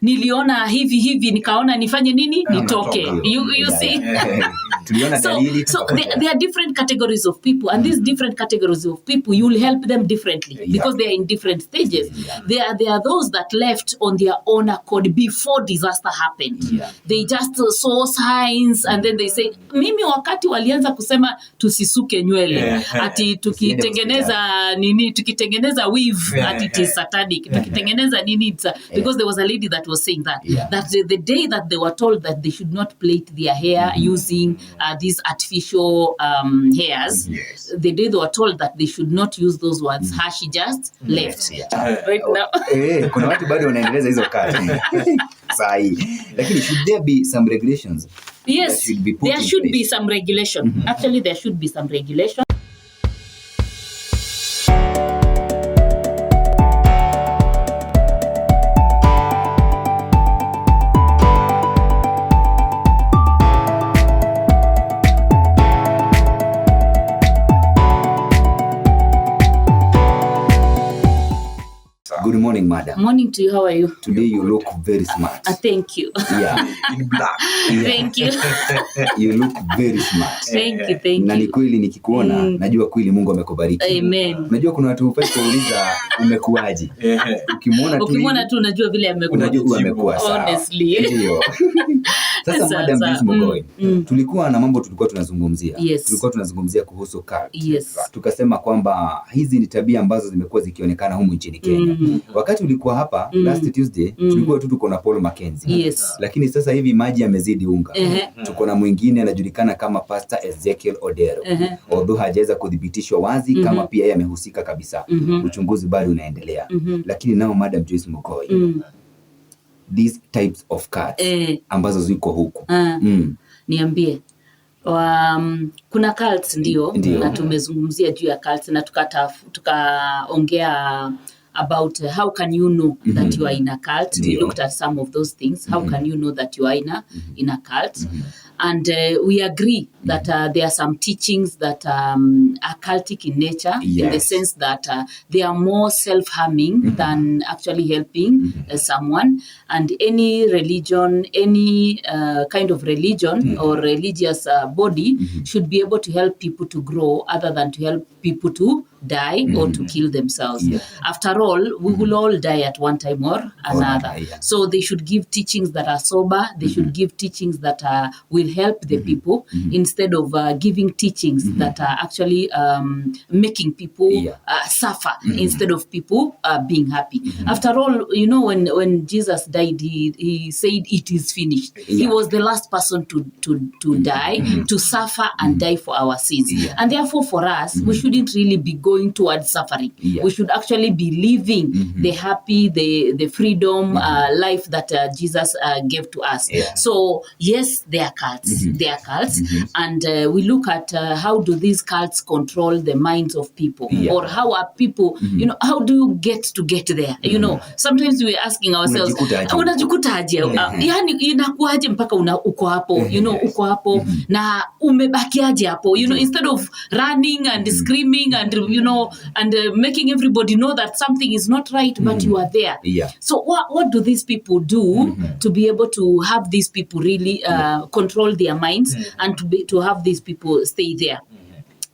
niliona hivi nikaona nifanye nini nitoke. You see. So there are different categories of people, and these different categories of people, you'll help them differently because they are in different stages. There are those that left on their own accord before disaster happened. They just saw signs and then they say, mimi wakati walianza kusema tusisuke nywele ati tukitengeneza weave ati it is satanic, tukitengeneza nini because there was a lady that was saying that the day that they were told that they should not plait their hair using these artificial hairs, the day they were told that they should not use those words, she just left right now. Kuna watu bado wanaendeleza hizo kazi sahi, lakini should there be some regulations? Yes, there should be some regulation. Actually, there should be some regulation. Good morning, madam. Morning to you. How are you? Today you look very smart. Thank you. Yeah. In black. Thank you. You look very smart. Thank you. Na ni kweli nikikuona najua kweli Mungu amekubariki. Amen. Unajua kuna watu hufai kuuliza umekuaje. Ukimwona tu unajua vile amekuwa. Unajua amekuwa sawa. Honestly. Ndio. Sasa madam Mghoi, tulikuwa na mambo tulikuwa tunazungumzia. Tulikuwa tunazungumzia kuhusu cult. Tukasema kwamba hizi ni tabia ambazo zimekuwa zikionekana humu nchini Kenya. Wakati ulikuwa hapa last Tuesday tulikuwa tu tuko na Paul Mackenzie. Lakini sasa hivi maji yamezidi unga. Tuko na mwingine anajulikana kama Pastor Ezekiel Odero. Although hajaweza kudhibitishwa wazi kama pia yeye amehusika kabisa. Uchunguzi bado unaendelea. Lakini nao Madam Joyce Mghoi, these types of cults ambazo ziko huku. Niambie. Kuna cults ndio na tumezungumzia juu ya cults na tukaongea about how can you know that you are in a cult. We looked at some of those things. How can you know that you are in a cult? And we agree that there are some teachings that are cultic in nature, in the sense that they are more self-harming than actually helping someone. And any religion, any kind of religion or religious body should be able to help people to grow other than to help people to die or to kill themselves. After all, we will all die at one time or another. So they should give teachings that are sober. They should give teachings that will help the people instead of giving teachings that are actually making people suffer instead of people being happy. After all, you know, when Jesus died, he said it is finished. He was the last person to die, to suffer and die for our sins. And therefore for us, we shouldn't really be going towards suffering. We should actually be living the happy, the freedom life that Jesus gave to us. So yes, they are cults. They are cults. And we look at how do these cults control the minds of people, or how are people, you know, how do you get there? You know, sometimes we're asking ourselves, unajikutaje? Yani inakuaje mpaka uko hapo, you know, uko hapo na umebakiaje hapo, you know, instead of running and screaming and, you know, and making everybody know that something is not right, but you are there. So what do these people do to be able to have these people really control their minds and to have these people stay there?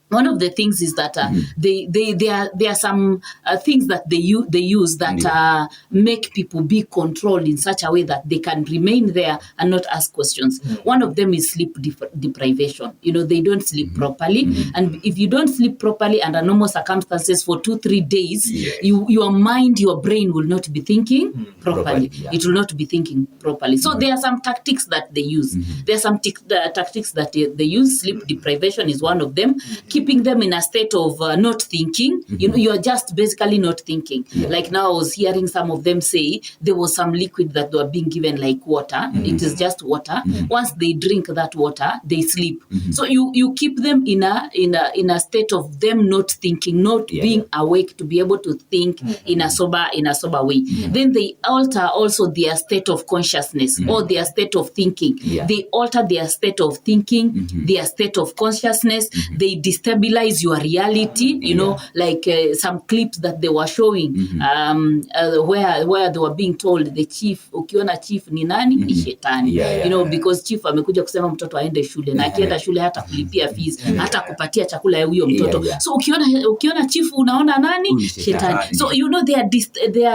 One of the things is that there are some things that they use that make people be controlled in such a way that they can remain there and not ask questions. One of them is sleep deprivation. You know, they don't sleep properly, and if you don't sleep properly under normal circumstances for 2-3 days, your mind, your brain will not be thinking properly. It will not be thinking properly. So there are some tactics that they use. There are some tactics that they use. Sleep deprivation is one of them. Keeping them in a state of not thinking. You know, you are just basically not thinking. Like now I was hearing some of them say there was some liquid that they were being given like water. It is just water. Once they drink that water, they sleep. So you keep them in a state of them not thinking, not being awake to be able to think in a sober way. Then they alter also their state of consciousness or their state of thinking. They alter their state of thinking, their state of consciousness. They disturb destabilize your reality, you know, like some clips that they were showing where they were being told the chief, ukiona chief ni nani? Ni shetani. You know, because chief amekuja kusema mtoto aende shule na akienda shule hata kulipia fees, hata kupatia chakula ya huyo mtoto. So ukiona chief unaona nani? Shetani. So you know they are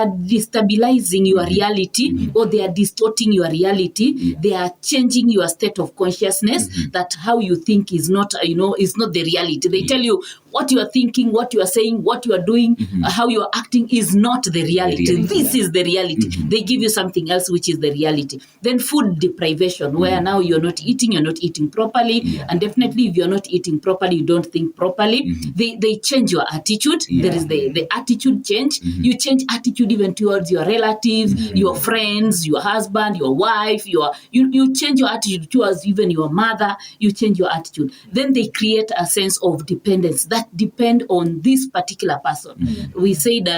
destabilizing your reality, or they are distorting your reality. They are changing your state of consciousness, that how you think is not, you know, is not the reality. They tell you what you are thinking, what you are saying, what you are doing, how you are acting is not the reality. This is the reality. They give you something else which is the reality. Then food deprivation, where now you're not eating properly, and definitely if you're not eating properly, you don't think properly. They change your attitude. There is the attitude change. You change attitude even towards your relatives, your friends, your husband, your wife, you change your attitude towards even your mother. You change your attitude. Then they create a sense of dependence that depend on this particular person. We said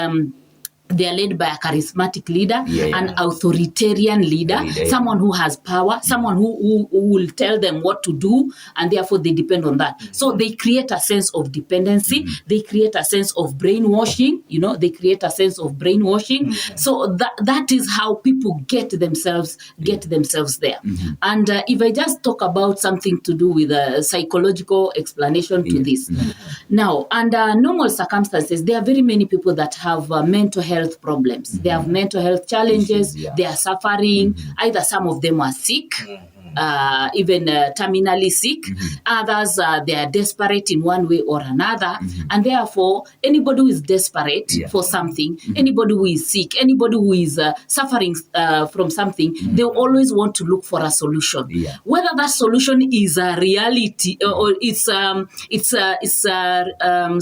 they are led by a charismatic leader, an authoritarian leader, someone who has power, someone who will tell them what to do, and therefore they depend on that. So they create a sense of dependency. They create a sense of brainwashing. You know, they create a sense of brainwashing. So that is how people get themselves there. And if I just talk about something to do with a psychological explanation to this. Now, under normal circumstances, there are very many people that have mental health problems. They have mental health challenges. They are suffering. Either some of them are sick, even terminally sick. Others, they are desperate in one way or another. And therefore, anybody who is desperate for something, anybody who is sick, anybody who is suffering from something, they always want to look for a solution. Whether that solution is a reality or it's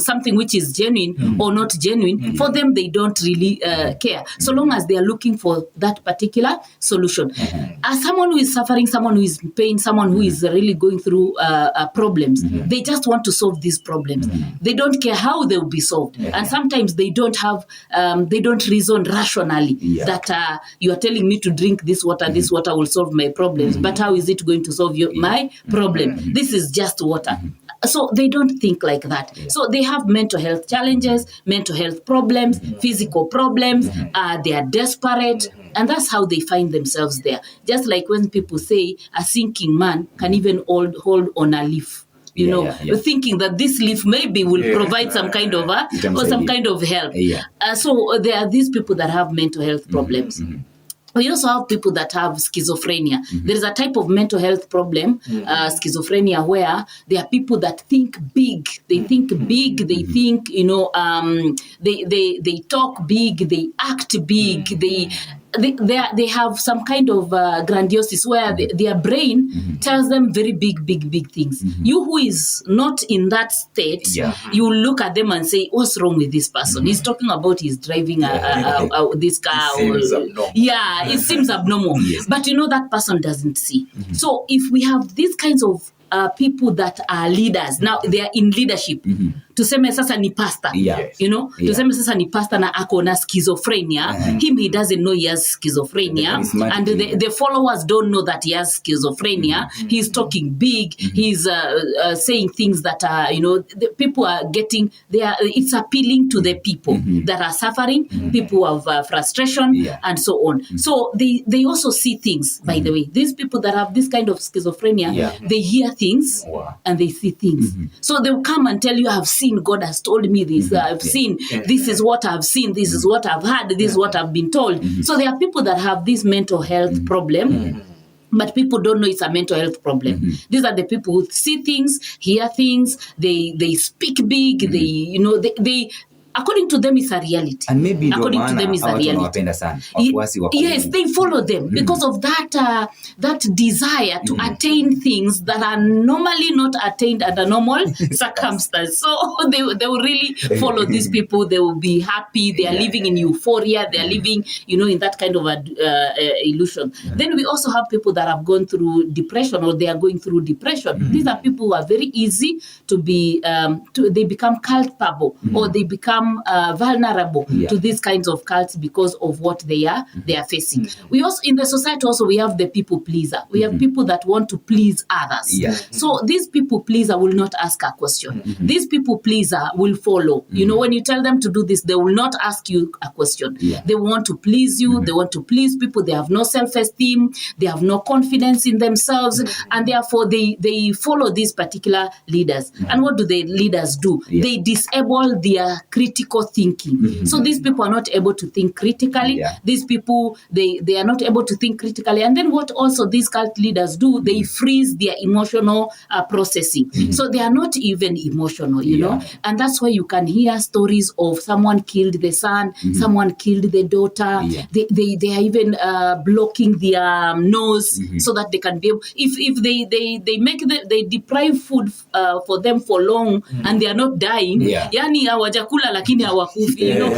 something which is genuine or not genuine, for them, they don't really care. So long as they are looking for that particular solution. As someone who is suffering, someone who is in pain, someone who is really going through problems, they just want to solve these problems. They don't care how they will be solved. And sometimes they don't have, they don't reason rationally that you are telling me to drink this water will solve my problems. But how is it going to solve my problem? This is just water. So they don't think like that. So they have mental health challenges, mental health problems, physical problems. They are desperate. And that's how they find themselves there. Just like when people say a sinking man can even hold on a leaf. You know, thinking that this leaf maybe will provide some kind of kind of help. So there are these people that have mental health problems. We also have people that have schizophrenia. There is a type of mental health problem, schizophrenia, where there are people that think big. They think big. They think, you know, they talk big. They act big. They have some kind of grandiosis where their brain tells them very big things. You who is not in that state, you look at them and say, what's wrong with this person? He's talking about he's driving this car. It seems abnormal. But you know that person doesn't see. So if we have these kinds of people that are leaders, now they are in leadership. Tuseme sasa ni pastor, you know, tuseme sasa ni pastor na ako na schizophrenia. He doesn't know he has schizophrenia, and the followers don't know that he has schizophrenia. He's talking big. He's saying things that are, you know, the people are getting. It's appealing to the people that are suffering, people who have frustration, and so on. So they also see things. By the way, these people that have this kind of schizophrenia, they hear things and they see things. So they'll come and tell you, I've seen, God has told me this, I've seen, this is what I've seen, this is what I've heard, this is what I've been told. So there are people that have this mental health problem, but people don't know it's a mental health problem. These are the people who see things, hear things, they speak big, they, you know, they according to them it's a reality. And maybe according to them it's a reality. Yes, they follow them because of that desire to attain things that are normally not attained under normal circumstances. So they will really follow these people. They will be happy. They are living in euphoria. They are living, you know, in that kind of illusion. Then we also have people that have gone through depression, or they are going through depression. These are people who are very easy to be, they become culpable, or they become become vulnerable to these kinds of cults because of what they are facing. We also, in the society also, we have the people pleaser. We have people that want to please others. So these people pleaser will not ask a question. These people pleaser will follow. You know, when you tell them to do this, they will not ask you a question. They want to please you. They want to please people. They have no self-esteem. They have no confidence in themselves. And therefore, they follow these particular leaders. And what do the leaders do? They disable their critical thinking. So these people are not able to think critically. These people, they are not able to think critically. And then what also these cult leaders do, they freeze their emotional processing. So they are not even emotional, you know. And that's why you can hear stories of someone killed the son, someone killed the daughter. They are even blocking their nose so that they can be able, if they deprive food for them for long and they are not dying, yani hawajakula lakini hawakufi, you know.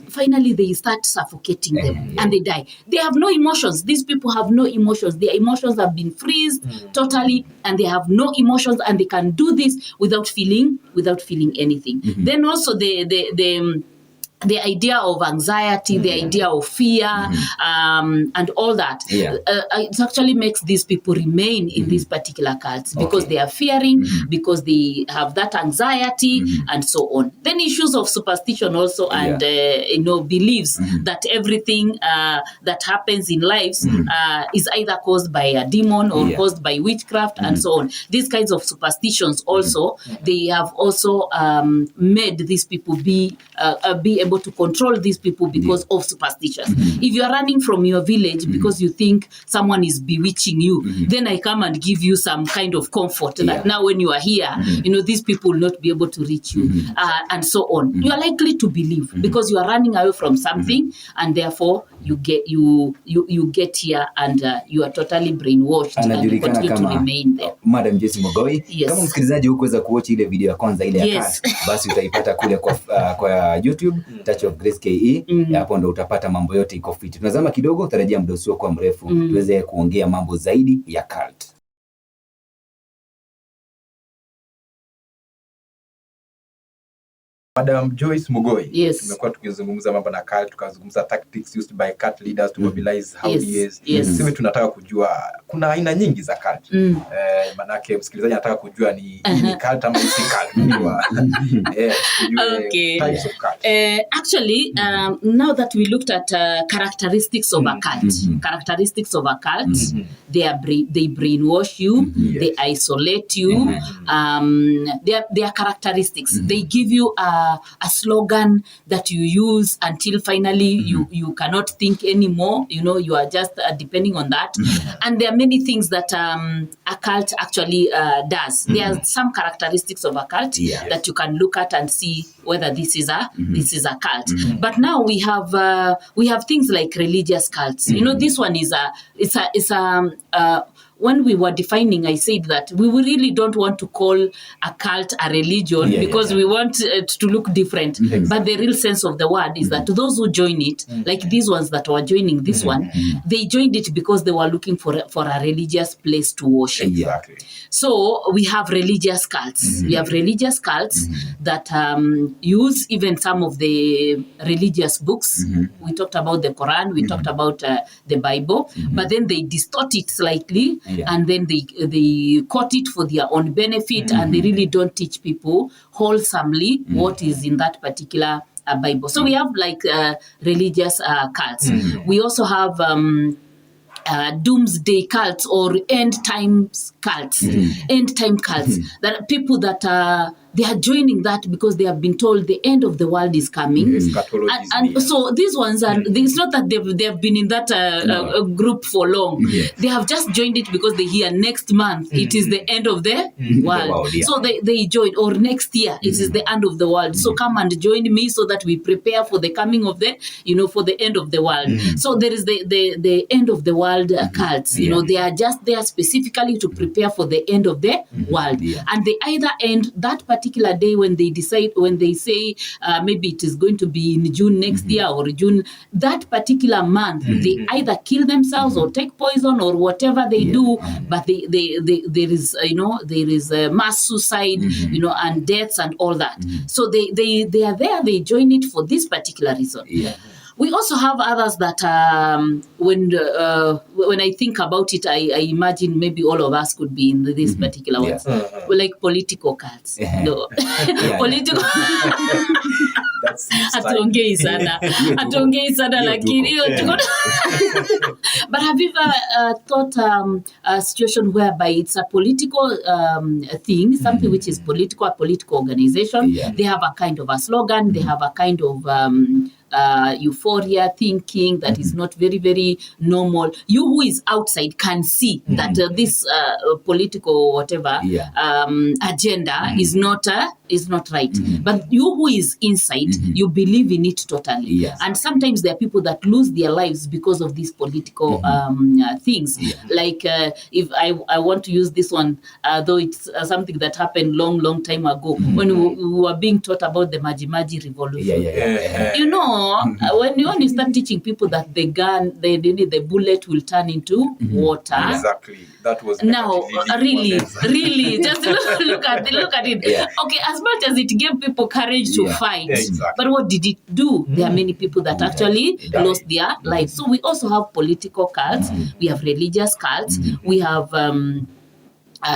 Finally they start suffocating them and they die. They have no emotions. These people have no emotions. Their emotions have been freezed totally, and they have no emotions, and they can do this without feeling anything. Then also the idea of anxiety, the idea of fear, and all that, it actually makes these people remain in these particular cults because they are fearing, because they have that anxiety, and so on. Then issues of superstition also, and beliefs that everything that happens in lives is either caused by a demon or caused by witchcraft, and so on. These kinds of superstitions also, they have also made these people be able to control these people because of superstitions. If you are running from your village because you think someone is bewitching you, then I come and give you some kind of comfort that now when you are here, you know, these people will not be able to reach you, and so on. You are likely to believe because you are running away from something, and therefore you get here and you are totally brainwashed and you continue to remain there. Madam Jesse Mghoi, kama msikilizaji hukuweza kuwatch ile video ya kwanza ile ya cult, basi utaipata kule kwa YouTube Touch of Grace KE. Hapo ndo utapata mambo yote iko fit. Tunazama kidogo, tarajia muda usio kwa mrefu tuweze kuongea mambo zaidi ya cult. Madam Joyce Mghoi, tumekuwa tukizungumza mambo na cult, tukazungumza tactics used by cult leaders to mobilize audience. Sisi tunataka kujua kuna aina nyingi za cult. Manake msikilizaji anataka kujua ni cult ama si cult. Types of cult. Actually, now that we looked at characteristics of a cult, they brainwash you, they isolate you. Their characteristics. They give you a slogan that you use until finally you cannot think anymore. You know, you are just depending on that. And there are many things that a cult actually does. There are some characteristics of a cult that you can look at and see whether this is a cult. But now we have things like religious cults. You know, this one is when we were defining, I said that we really don't want to call a cult a religion because we want it to look different. But the real sense of the word is that those who join it, like these ones that were joining this one, they joined it because they were looking for a religious place to worship. Exactly. So we have religious cults. We have religious cults that use even some of the religious books. We talked about the Quran, we talked about the Bible, but then they distort it slightly. And then they quote it for their own benefit, and they really don't teach people wholesomely what is in that particular Bible. So we have like religious cults. We also have doomsday cults or end times cults. End time cults. That are people that they are joining that because they have been told the end of the world is coming. And so these ones are, it's not that they've been in that group for long. They have just joined it because they hear next month it is the end of the world. So they join, or next year it is the end of the world. So come and join me so that we prepare for the coming of the, for the end of the world. So there is the end of the world cults. You know, they are just there specifically to prepare for the end of the world. And they either end that particular particular day when they say maybe it is going to be in June next year or June, that particular month, they either kill themselves or take poison or whatever they do, but there is there is mass suicide, and deaths and all that. So they are there, they join it for this particular reason. We also have others that when I think about it, I imagine maybe all of us could be in this particular ones, like political cults. No. Political. Hatuongei sana lakini but have you ever thought a situation whereby it's a political thing, something which is political, a political organization, they have a kind of a slogan, they have a kind of euphoria thinking that is not very, very normal. You who is outside can see that this political whatever agenda is not right. But you who is inside, you believe in it totally. And sometimes there are people that lose their lives because of these political things. Like if I want to use this one, though it's something that happened long time ago, when we were being taught about the Maji revolution. When you start teaching people that the gun, the bullet will turn into water. Exactly. That was now really just look at it. Okay, as much as it gave people courage to fight, but what did it do? There are many people that actually lost their lives. So we also have political cults, we have religious cults, we have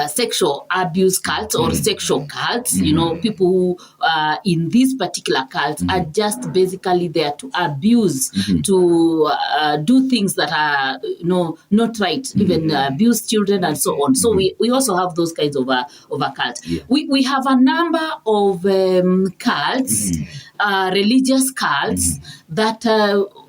sexual abuse cults or sexual cults, people who in these particular cults are just basically there to abuse, to do things that are not right, even abuse children and so on. So we also have those kinds of a cult. We have a number of cults, religious cults that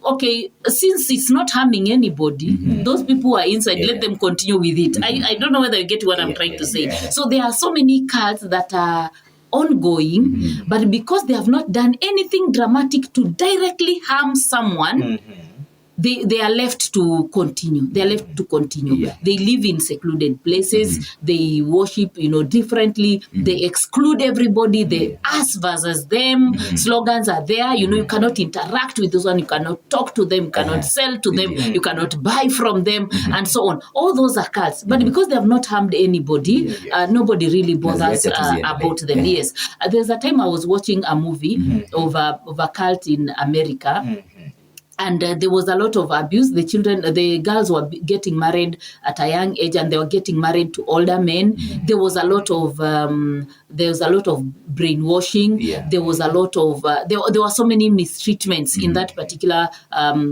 okay, since it's not harming anybody, those people who are inside, let them continue with it. I don't know whether you get what I'm trying to say. So there are so many cults that are ongoing, but because they have not done anything dramatic to directly harm someone, they are left to continue. They live in secluded places. They worship, differently. They exclude everybody. They us versus them. Slogans are there. You cannot interact with this one. You cannot talk to them. You cannot sell to them. You cannot buy from them, and so on. All those are cults. But because they have not harmed anybody, nobody really bothers about them. Yes. There's a time I was watching a movie of a cult in America. And there was a lot of abuse. The girls were getting married at a young age, and they were getting married to older men. There was a lot of brainwashing. There was a lot of there were so many mistreatments in that particular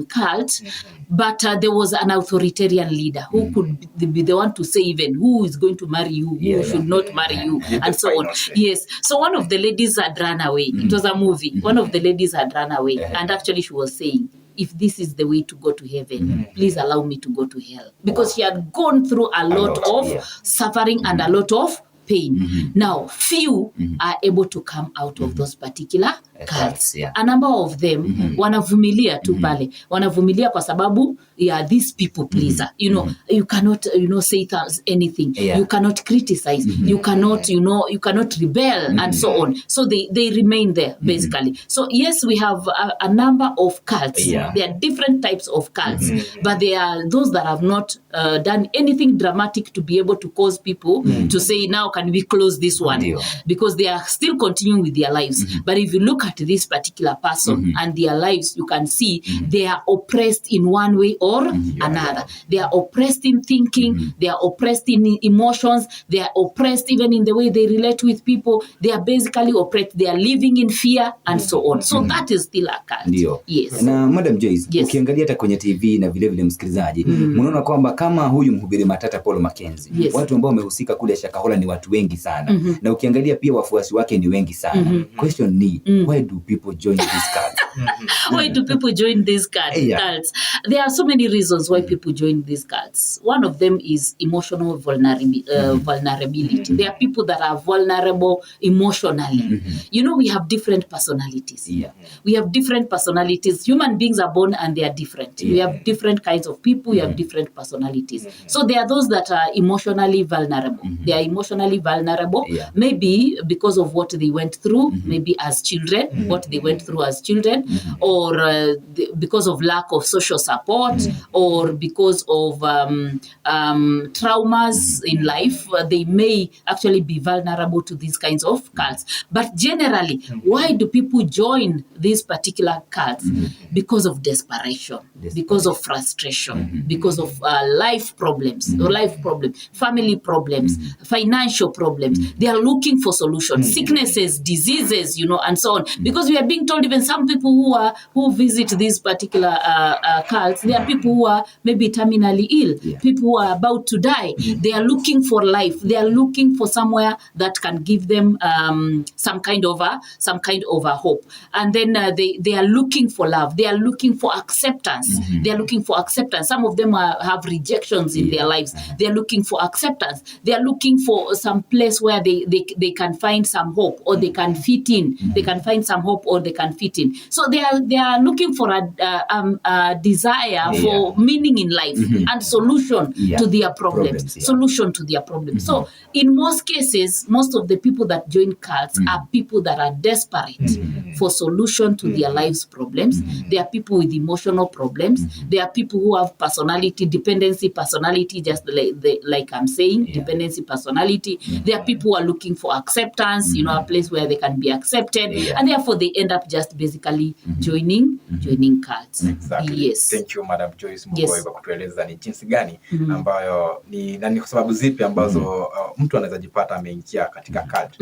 cult. But there was an authoritarian leader who could be the one to say even who is going to marry you, who should not marry you, and so on. Yes. So one of the ladies had run away. It was a movie. One of the ladies had run away, and actually she was saying, if this is the way to go to heaven, please allow me to go to hell. Because she had gone through a lot of suffering and a lot of pain. Now, few are able to come out of those particular cults. A number of them wanavumilia tu pale. Wanavumilia kwa sababu these people pleaser. You cannot say anything. You cannot criticize. You cannot you cannot rebel and so on. So they remain there basically. So yes, we have a number of cults. There are different types of cults, but there are those that have not done anything dramatic to be able to cause people to say, now can we close this one? Because they are still continuing with their lives. But if you look at this particular person and their lives, you can see they are oppressed in one way or another. They are oppressed in thinking, they are oppressed in emotions, they are oppressed even in the way they relate with people. They are basically oppressed. They are living in fear and so on. So that is still a cult. Yes. Na Madam Joyce, ukiangalia hata kwenye TV na vile vile msikilizaji, mnaona kwamba kama huyu mhubiri matata Paul Mackenzie, watu ambao wamehusika kule Shakahola ni watu wengi sana. Na ukiangalia pia wafuasi wake ni wengi sana. Question ni, why why do people join these cults? Why do people join these cults? There are so many reasons why people join these cults. One of them is emotional vulnerability. There are people that are vulnerable emotionally. You know, we have different personalities. We have different personalities. Human beings are born and they are different. We have different kinds of people. We have different personalities. So there are those that are emotionally vulnerable. They are emotionally vulnerable, maybe because of what they went through, maybe as children, what they went through as children, or because of lack of social support, or because of traumas in life. They may actually be vulnerable to these kinds of cults. But generally, why do people join these particular cults? Because of desperation, because of frustration, because of life problems, family problems, financial problems. They are looking for solutions, sicknesses, diseases, and so on. Because we are being told, even some people who visit these particular cults, there are people who are maybe terminally ill, people who are about to die. They are looking for life. They are looking for somewhere that can give them some kind of a hope. And then they are looking for love. They are looking for acceptance. They are looking for acceptance. Some of them have rejections in their lives. They are looking for acceptance. They are looking for some place where they can find some hope, or they can fit in. They can find some hope, or they can fit in. So they are looking for a desire for meaning in life and solution to their problems. Solution to their problems. So in most cases, most of the people that join cults are people that are desperate for solution to their life's problems. They are people with emotional problems. They are people who have dependency personality, just like I'm saying, dependency personality. They are people who are looking for acceptance, a place where they can be accepted, and therefore they end up just basically joining cults. Exactly. Yes. Thank you, Madam Joyce Mghoi, kwa kutueleza ni jinsi gani ambayo ni kwa sababu zipi ambazo mtu anaweza jipata ameingia katika cult.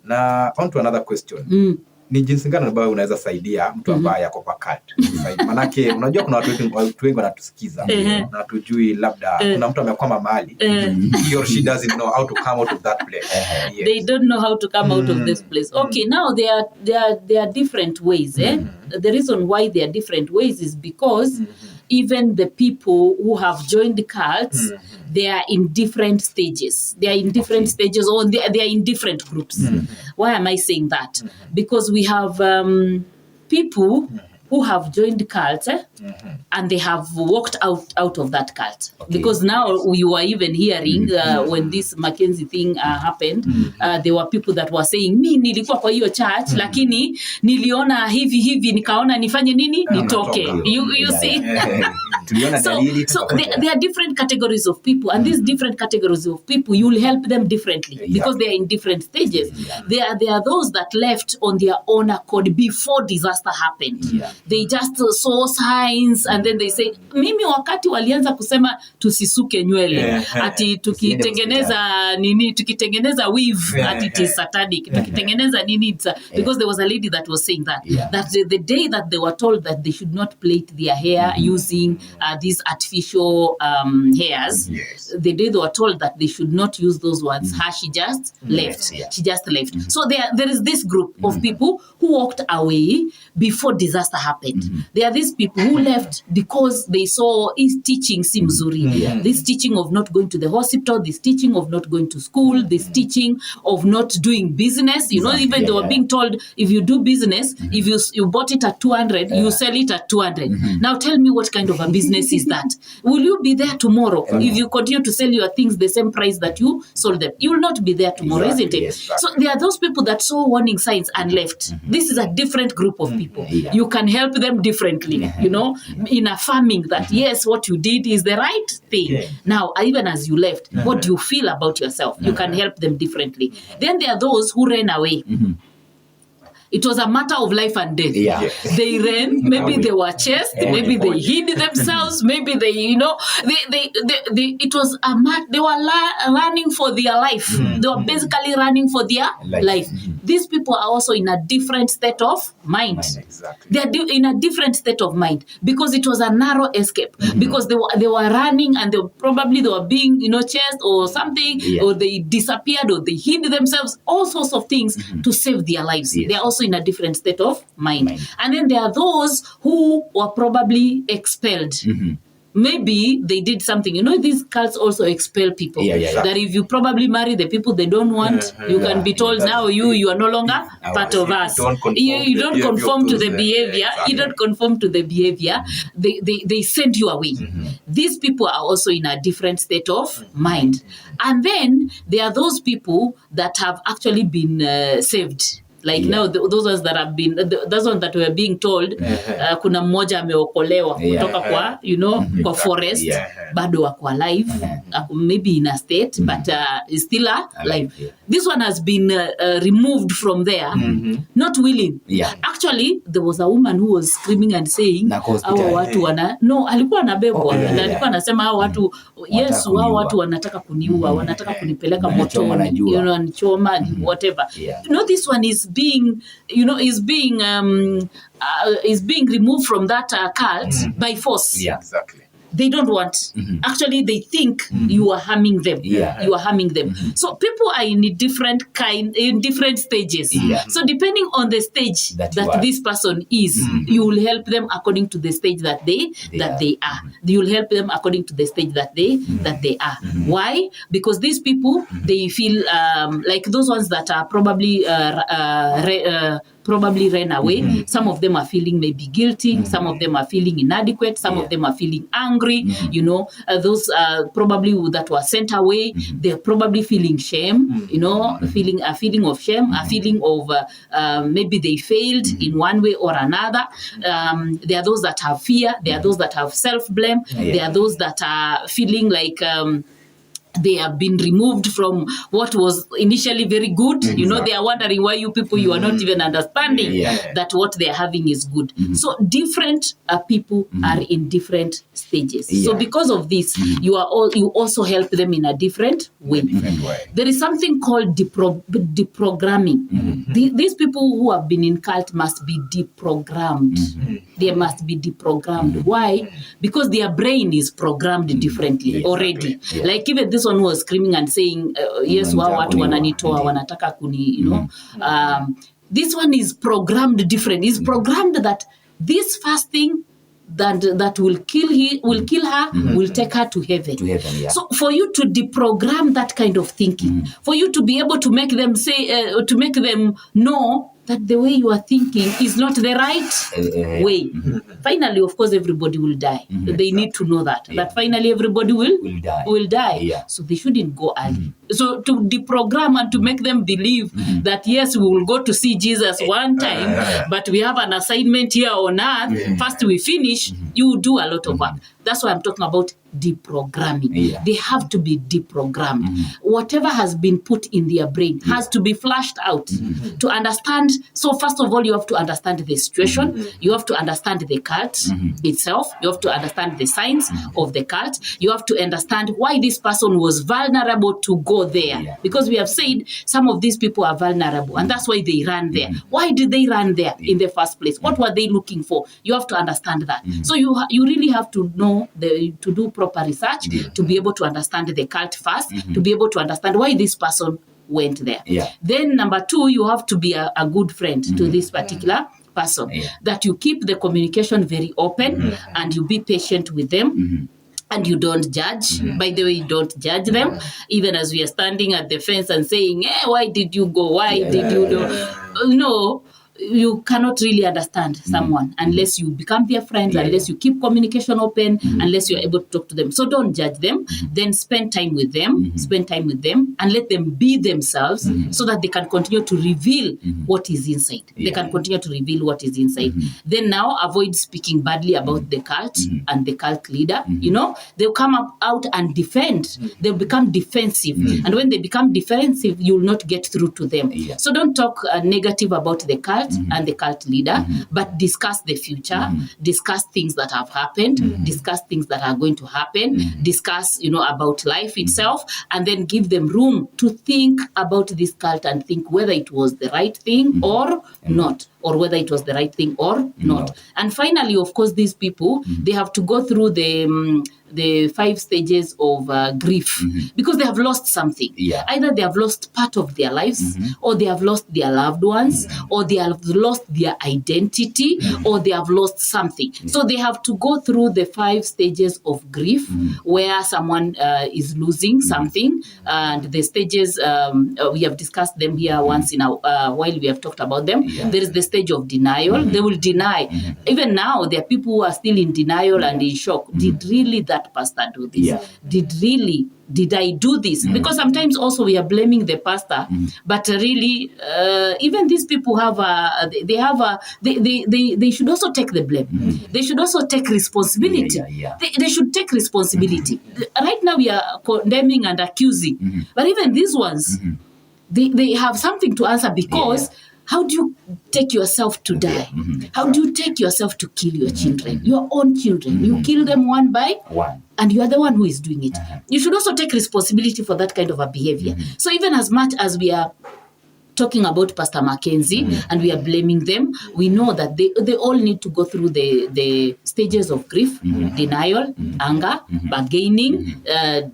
Na on to another question. Ni jinsi gani ambayo unaweza saidia mtu ambaye yako kwa cult? Manake unajua kuna watu wengi wanatusikiza na tujui labda kuna mtu amekwama mahali, he or she doesn't know how to come out of that place. They don't know how to come out of this place. Okay, now there are different ways. The reason why there are different ways is because even the people who have joined the cults, they are in different stages. They are in different stages, or they are in different groups. Why am I saying that? Because we have people who have joined the cult and they have walked out of that cult. Because now you are even hearing when this Mackenzie thing happened, there were people that were saying, mi nilikuwa kwa hiyo church, lakini niliona hivi, nikaona nifanye nini? Nitoke. You see? So there are different categories of people, and these different categories of people, you will help them differently because they are in different stages. There are those that left on their own accord before disaster happened. They just saw signs and then they say, mimi wakati walianza kusema tusisuke nywele, ati tukitengeneza weave, ati it is satanic, tukitengeneza nini, because there was a lady that was saying that the day that they were told that they should not plait their hair using these artificial hairs, the day they were told that they should not use those ones, she just left. She just left. So there is this group of people who walked away before disaster happened. There are these people who left because they saw his teaching seems mzuri. This teaching of not going to the hospital, this teaching of not going to school, this teaching of not doing business. Even they were being told, if you do business, if you bought it at 200, you sell it at 200. Now tell me, what kind of a business is that? Will you be there tomorrow if you continue to sell your things the same price that you sold them? You will not be there tomorrow, isn't it? So there are those people that saw warning signs and left. This is a different group of people. You can help them differently, in affirming that, yes, what you did is the right thing. Now, even as you left, what do you feel about yourself? You can help them differently. Then there are those who ran away. It was a matter of life and death. They ran, maybe they were chased, maybe they hid themselves, maybe they, it was they were running for their life. They were basically running for their life. these people are also in a different state of mind. Exactly. They are in a different state of mind because it was a narrow escape. Because they were running and they were being, chased or something, or they disappeared or they hid themselves, all sorts of things to save their lives. They are also in a different state of mind. And then there are those who were probably expelled. Maybe they did something. These cults also expel people. That if you probably marry the people they don't want, you can be told now you are no longer part of us. You don't conform to the behavior. You don't conform to the behavior. They send you away. These people are also in a different state of mind. And then there are those people that have actually been saved. Like now, those ones that have been, those ones that were being told, kuna mmoja ameokolewa kutoka kwa, kwa forest, bado wako alive, maybe in a state, but is still alive. This one has been removed from there, not willing. Actually, there was a woman who was screaming and saying, hawa watu alikuwa anabebwa, na alikuwa anasema hawa watu, yes, hawa watu wanataka kuniua, wanataka kunipeleka motoni, wanichoma, whatever. This one is being removed from that cult by force. Exactly. They don't want. Actually, they think you are harming them. You are harming them. So people are in different stages. So depending on the stage that this person is, you will help them according to the stage that they are. You will help them according to the stage that they are. Why? Because these people, they feel like those ones that are probably ran away. Some of them are feeling maybe guilty. Some of them are feeling inadequate. Some of them are feeling angry. Those probably that were sent away, they're probably feeling shame. Feeling a feeling of shame, a feeling of maybe they failed in one way or another. There are those that have fear. There are those that have self-blame. There are those that are feeling like they have been removed from what was initially very good. They are wondering why you people, you are not even understanding that what they are having is good. So different people are in different stages. So because of this, you also help them in a different way. There is something called deprogramming. These people who have been in cult must be deprogrammed. They must be deprogrammed. Why? Because their brain is programmed differently already. Like even this one was screaming and saying, yes, watu wananitoa, wanataka kuni, this one is programmed different. It's programmed that this fasting that will kill her, will take her to heaven. So for you to deprogram that kind of thinking, for you to be able to make them to make them know that the way you are thinking is not the right way. Finally, of course, everybody will die. They need to know that finally everybody will die. So they shouldn't go early. So to deprogram and to make them believe that yes, we will go to see Jesus one time, but we have an assignment here on earth. First we finish, you do a lot of work. That's why I'm talking about deprogramming. They have to be deprogrammed. Whatever has been put in their brain has to be flushed out to understand. So first of all, you have to understand the situation. You have to understand the cult itself. You have to understand the signs of the cult. You have to understand why this person was vulnerable to go there. Because we have said some of these people are vulnerable and that's why they ran there. Why did they run there in the first place? What were they looking for? You have to understand that. So you really have to know to do proper research to be able to understand the cult first, to be able to understand why this person went there. Then number two, you have to be a good friend to this particular person, that you keep the communication very open and you be patient with them. And you don't judge. By the way, you don't judge them. Even as we are standing at the fence and saying, why did you go? Why did you do? No. You cannot really understand someone unless you become their friends, unless you keep communication open, unless you're able to talk to them. So don't judge them. Then spend time with them, and let them be themselves so that they can continue to reveal what is inside. They can continue to reveal what is inside. Then now avoid speaking badly about the cult and the cult leader. They'll come out and defend. They'll become defensive. And when they become defensive, you'll not get through to them. So don't talk negative about the cult. cult and the cult leader, but discuss the future, discuss things that have happened, discuss things that are going to happen, discuss, about life itself, and then give them room to think about this cult and think whether it was the right thing or not, or whether it was the right thing or not. And finally, of course, these people, they have to go through the 5 stages of grief, because they have lost something. Either they have lost part of their lives, or they have lost their loved ones, or they have lost their identity, or they have lost something. So they have to go through the 5 stages of grief, where someone is losing something. And the stages, we have discussed them here once in a while. We have talked about them. There is the stage of denial. They will deny. Even now, there are people who are still in denial and in shock. Did really that pastor do this? Did I do this? Because sometimes also we are blaming the pastor, but really, even these people have they should also take the blame. They should also take responsibility. They should take responsibility. Right now we are condemning and accusing, but even these ones, they have something to answer, because how do you take yourself to die? How do you take yourself to kill your children, your own children? You kill them one by one, and you are the one who is doing it. You should also take responsibility for that kind of a behavior. So even as much as we are talking about Pastor Mackenzie and we are blaming them, we know that they all need to go through the stages of grief, denial, anger, bargaining,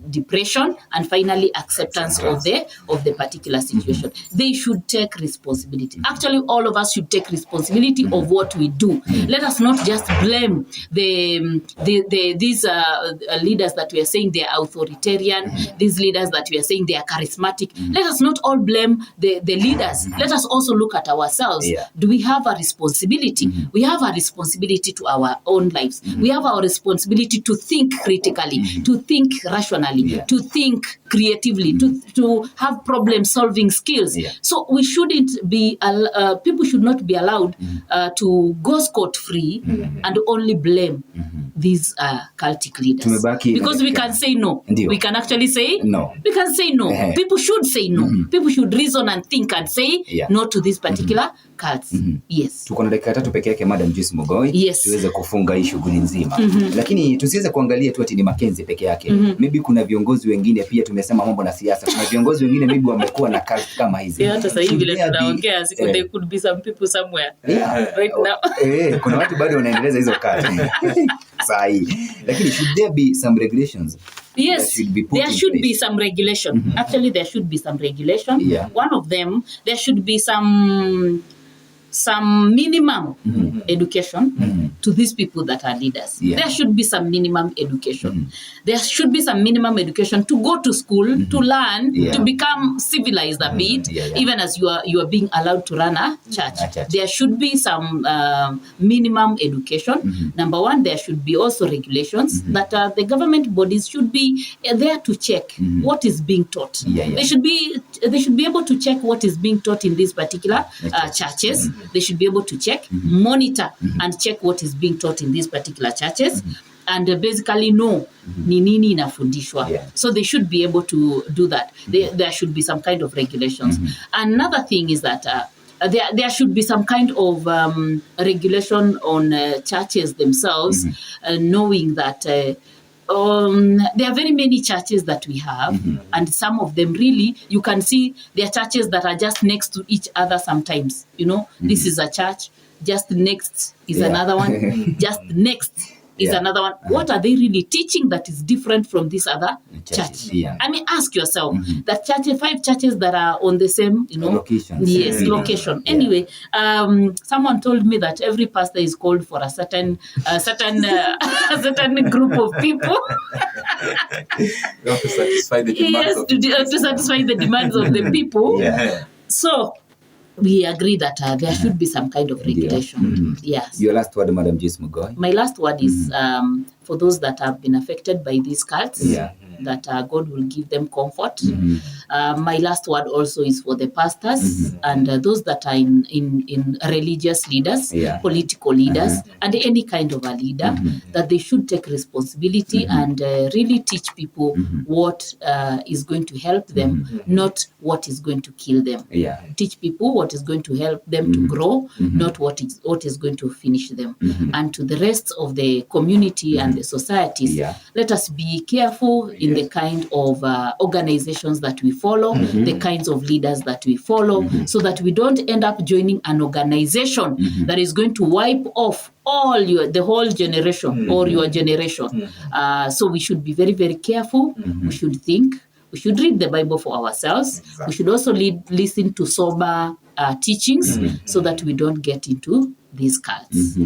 depression, and finally acceptance of the particular situation. They should take responsibility. Actually, all of us should take responsibility of what we do. Let us not just blame these leaders that we are saying they are authoritarian, these leaders that we are saying they are charismatic. Let us not all blame the leaders. Let us also look at ourselves. Do we have a responsibility? We have a responsibility to our own lives. We have our responsibility to think critically, to think rationally, to think creatively, to have problem-solving skills. So we shouldn't be, people should not be allowed to go scot-free and only blame these cultic leaders. Because we can say no. We can actually say no. We can say no. People should say no. People should reason and think and say no to this particular cults. Yes. Tuko na dakika 3 peke yake, Madam Joyce Mghoi, tuweze kufunga hii shughuli nzima. Lakini tusiweze kuangalia tu ati ni Mackenzie peke yake. Maybe kuna viongozi wengine pia, tumesema mambo na siasa. Kuna viongozi wengine maybe wamekuwa na cult kama hizi. Hata sasa hivi vile tunaongea, there could be some people somewhere right now. Kuna watu bado wanaendeleza hizo cult. Sahi. Lakini should there be some regulations? Yes, there should be some regulation. Actually, there should be some regulation. One of them, there should be some minimum education to these people that are leaders. There should be some minimum education. There should be some minimum education to go to school, to learn, to become civilized a bit, even as you are being allowed to run a church. There should be some minimum education. Number one, there should be also regulations that the government bodies should be there to check what is being taught. They should be able to check what is being taught in these particular churches. They should be able to check, monitor, and check what is being taught in these particular churches, and basically know ni nini inafundishwa. So they should be able to do that. There should be some kind of regulations. Another thing is that there should be some kind of regulation on churches themselves, knowing that there are very many churches that we have, and some of them really, you can see there are churches that are just next to each other sometimes. This is a church, just next is another one, just next is another one. What are they really teaching that is different from this other church? I mean, ask yourself, that 5 churches that are on the same, location. Location. Anyway, someone told me that every pastor is called for a certain group of people. You have to satisfy the demands to satisfy the demands of the people. So we agree that there should be some kind of regulation. Yes. Your last word, Madam Joyce Mghoi? My last word is for those that have been affected by these cults. that God will give them comfort. My last word also is for the pastors and those that are in religious leaders, political leaders, and any kind of a leader, that they should take responsibility and really teach people what is going to help them, not what is going to kill them. Teach people what is going to help them to grow, not what is going to finish them. And to the rest of the community and the societies, let us be careful in the kind of organizations that we follow, the kinds of leaders that we follow, so that we don't end up joining an organization that is going to wipe off the whole generation or your generation. So we should be very, very careful. We should think. We should read the Bible for ourselves. We should also listen to sober teachings so that we don't get into these cults.